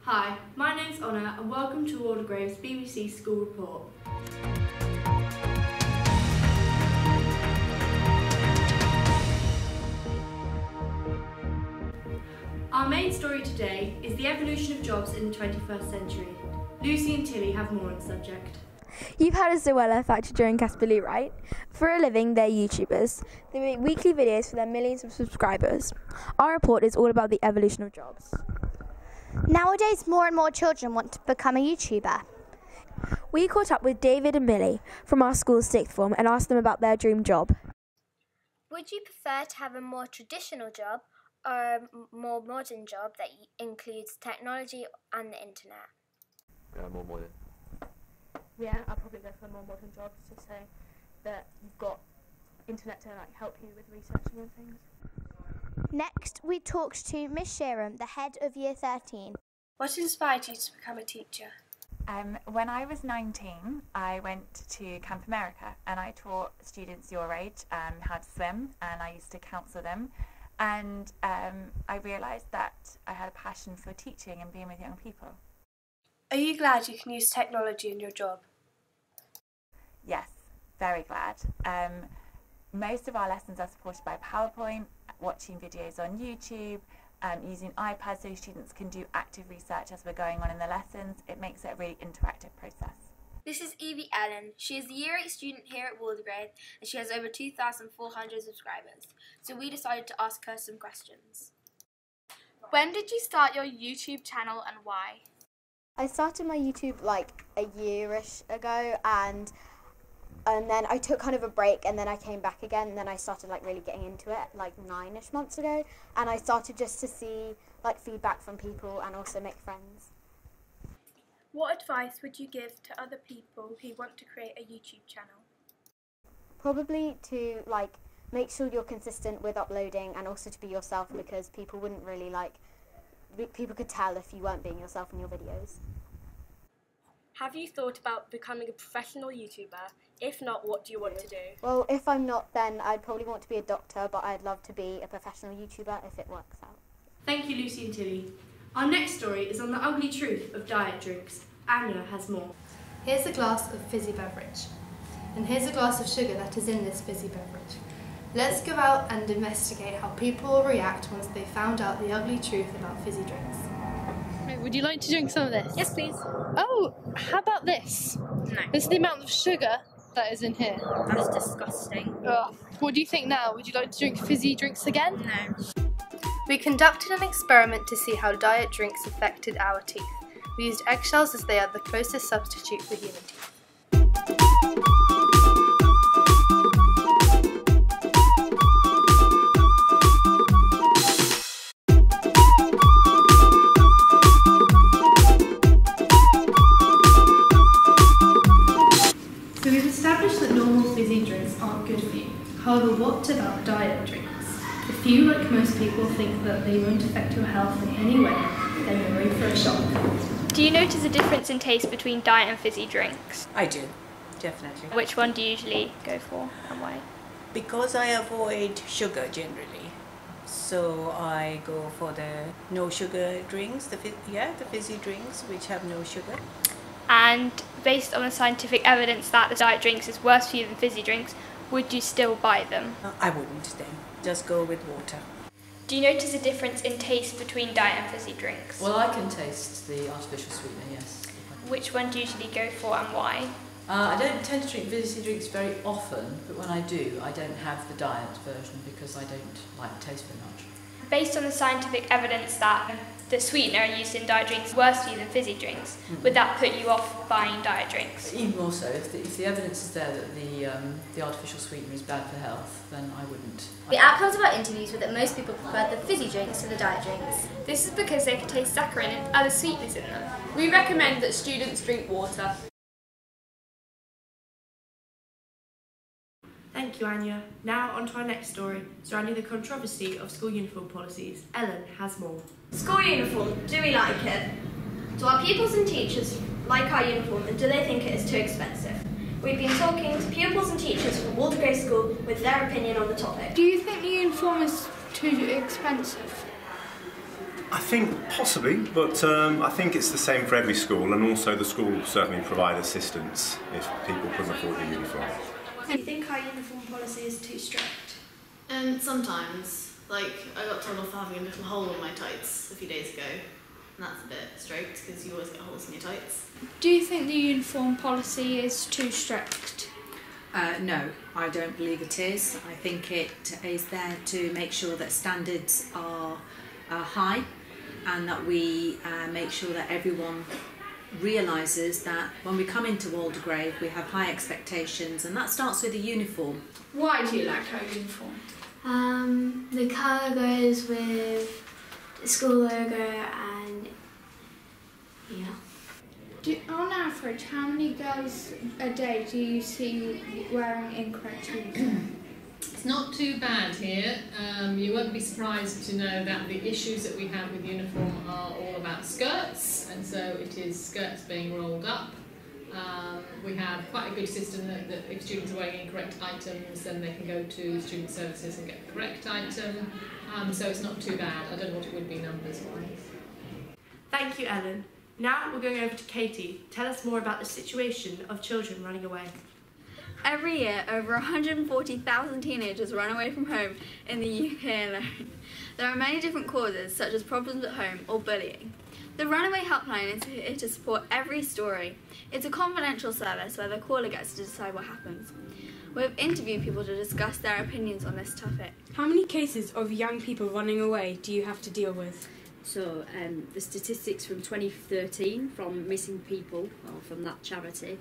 Hi, my name's Honor and welcome to Waldegrave's BBC School Report. Our main story today is the evolution of jobs in the 21st century. Lucy and Tilly have more on the subject. You've heard of Zoella Factor and Casper Lee, right? For a living, they're YouTubers. They make weekly videos for their millions of subscribers. Our report is all about the evolution of jobs. Nowadays, more and more children want to become a YouTuber. We caught up with David and Billy from our school's sixth form and asked them about their dream job. Would you prefer to have a more traditional job or a more modern job that includes technology and the internet? More modern. Yeah, I'll probably go for a more modern job, to say that you've got internet to help you with researching and things. Next, we talked to Miss Sheeran, the head of Year 13. What inspired you to become a teacher? When I was 19, I went to Camp America and I taught students your age how to swim, and I used to counsel them. And I realised that I had a passion for teaching and being with young people. Are you glad you can use technology in your job? Yes, very glad. Most of our lessons are supported by PowerPoint, watching videos on YouTube, using iPads so students can do active research as we're going on in the lessons. It makes it a really interactive process. This is Evie Ellen. She is the Year 8 student here at Waldegrave and she has over 2,400 subscribers. So we decided to ask her some questions. When did you start your YouTube channel and why? I started my YouTube like a year-ish ago, and then I took kind of a break, and then I came back again, and then I started like really getting into it like 9-ish months ago, and I started just to see like feedback from people and also make friends. What advice would you give to other people who want to create a YouTube channel? Probably to like make sure you're consistent with uploading, and also to be yourself, because people wouldn't really people could tell if you weren't being yourself in your videos. Have you thought about becoming a professional YouTuber? If not, what do you want to do? Well, if I'm not, then I'd probably want to be a doctor, but I'd love to be a professional YouTuber if it works out. Thank you, Lucy and Tilly. Our next story is on the ugly truth of diet drinks. Anya has more. Here's a glass of fizzy beverage, and here's a glass of sugar that is in this fizzy beverage. Let's go out and investigate how people will react once they found out the ugly truth about fizzy drinks. Would you like to drink some of this? Yes, please. Oh, how about this? No. This is the amount of sugar that is in here. That's disgusting. Ugh. What do you think now? Would you like to drink fizzy drinks again? No. We conducted an experiment to see how diet drinks affected our teeth. We used eggshells as they are the closest substitute for human teeth. So we've established that normal fizzy drinks aren't good for you. However, what about diet drinks? If you, like most people, think that they won't affect your health in any way, then you're in for a shock. Do you notice a difference in taste between diet and fizzy drinks? I do, definitely. Which one do you usually go for and why? Because I avoid sugar generally, so I go for the no sugar drinks, the fizzy drinks which have no sugar. And based on the scientific evidence that the diet drinks is worse for you than fizzy drinks, would you still buy them? I wouldn't then, just go with water. Do you notice a difference in taste between diet and fizzy drinks? Well, I can taste the artificial sweetener, yes. Which one do you usually go for and why? I don't tend to drink fizzy drinks very often, but when I do, I don't have the diet version because I don't like the taste very much. Based on the scientific evidence that the sweetener used in diet drinks is worse for you than fizzy drinks, would that put you off buying diet drinks? Even more so, if the evidence is there that the artificial sweetener is bad for health, then I wouldn't. The outcomes of our interviews were that most people preferred the fizzy drinks to the diet drinks. This is because they contain saccharin and other sweeteners in them. We recommend that students drink water. Thank you, Anya. Now on to our next story, surrounding the controversy of school uniform policies. Ellen has more. School uniform, do we like it? Do our pupils and teachers like our uniform, and do they think it is too expensive? We've been talking to pupils and teachers from Waldegrave School with their opinion on the topic. Do you think the uniform is too expensive? I think possibly, but I think it's the same for every school, and also the school will certainly provide assistance if people couldn't afford the uniform. Do you think our uniform policy is too strict? Sometimes. Like, I got told off for having a little hole in my tights a few days ago, and that's a bit strict because you always get holes in your tights. Do you think the uniform policy is too strict? No, I don't believe it is. I think it is there to make sure that standards are high, and that we make sure that everyone realises that when we come into Waldegrave we have high expectations, and that starts with a uniform. Why do you like our uniform? The colour goes with the school logo, and yeah. On average, how many girls a day do you see wearing incorrect uniform? It's not too bad here. You won't be surprised to know that the issues that we have with uniform are all about skirts, and so it is skirts being rolled up. We have quite a good system that if students are wearing incorrect items, then they can go to student services and get the correct item. So it's not too bad. I don't know what it would be numbers-wise. Thank you, Ellen. Now we're going over to Katie. Tell us more about the situation of children running away. Every year, over 140,000 teenagers run away from home in the UK alone. There are many different causes, such as problems at home or bullying. The Runaway Helpline is here to support every story. It's a confidential service where the caller gets to decide what happens. We've interviewed people to discuss their opinions on this topic. How many cases of young people running away do you have to deal with? So the statistics from 2013 from Missing People, or from that charity,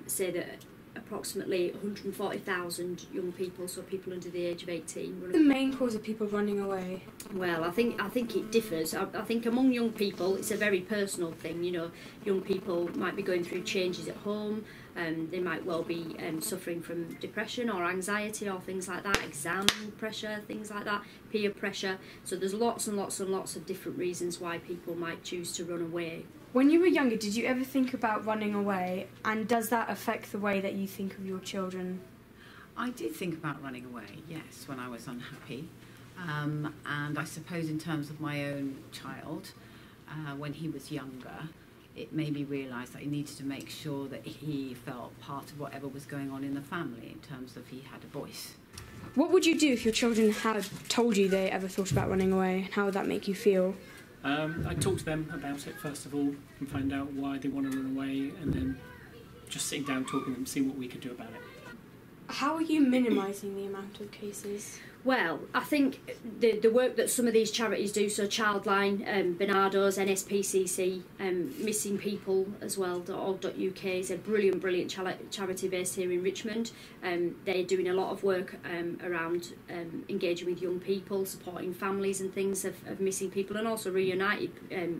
say that approximately 140,000 young people, so people under the age of 18. What's the main cause of people running away? Well, I think it differs. I think among young people, it's a very personal thing. You know, young people might be going through changes at home. They might well be suffering from depression or anxiety or things like that, exam pressure, things like that, peer pressure. So there's lots and lots and lots of different reasons why people might choose to run away. When you were younger, did you ever think about running away, and does that affect the way that you think of your children? I did think about running away, yes, when I was unhappy. And I suppose in terms of my own child, when he was younger, it made me realise that I needed to make sure that he felt part of whatever was going on in the family, in terms of he had a voice. What would you do if your children had told you they ever thought about running away? How would that make you feel? I'd talk to them about it first of all and find out why they want to run away, and then just sitting down talking to them, see what we could do about it. How are you minimising the amount of cases? Well, I think the work that some of these charities do, so Childline, Barnardo's, NSPCC, Missing People as well, .org.uk is a brilliant charity based here in Richmond. They're doing a lot of work around engaging with young people, supporting families and things of missing people, and also reunited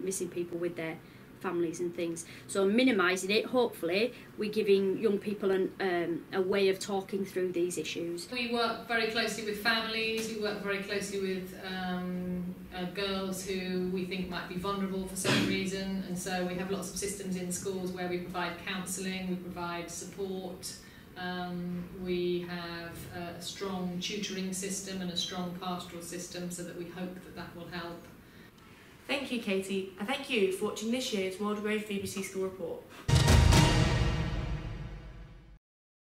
missing people with their families and things. So minimising it, hopefully we're giving young people a way of talking through these issues. We work very closely with families, we work very closely with girls who we think might be vulnerable for some reason, and so we have lots of systems in schools where we provide counselling, we provide support, we have a strong tutoring system and a strong pastoral system, so that we hope that will help. Thank you, Katie, and thank you for watching this year's Waldegrave BBC School Report.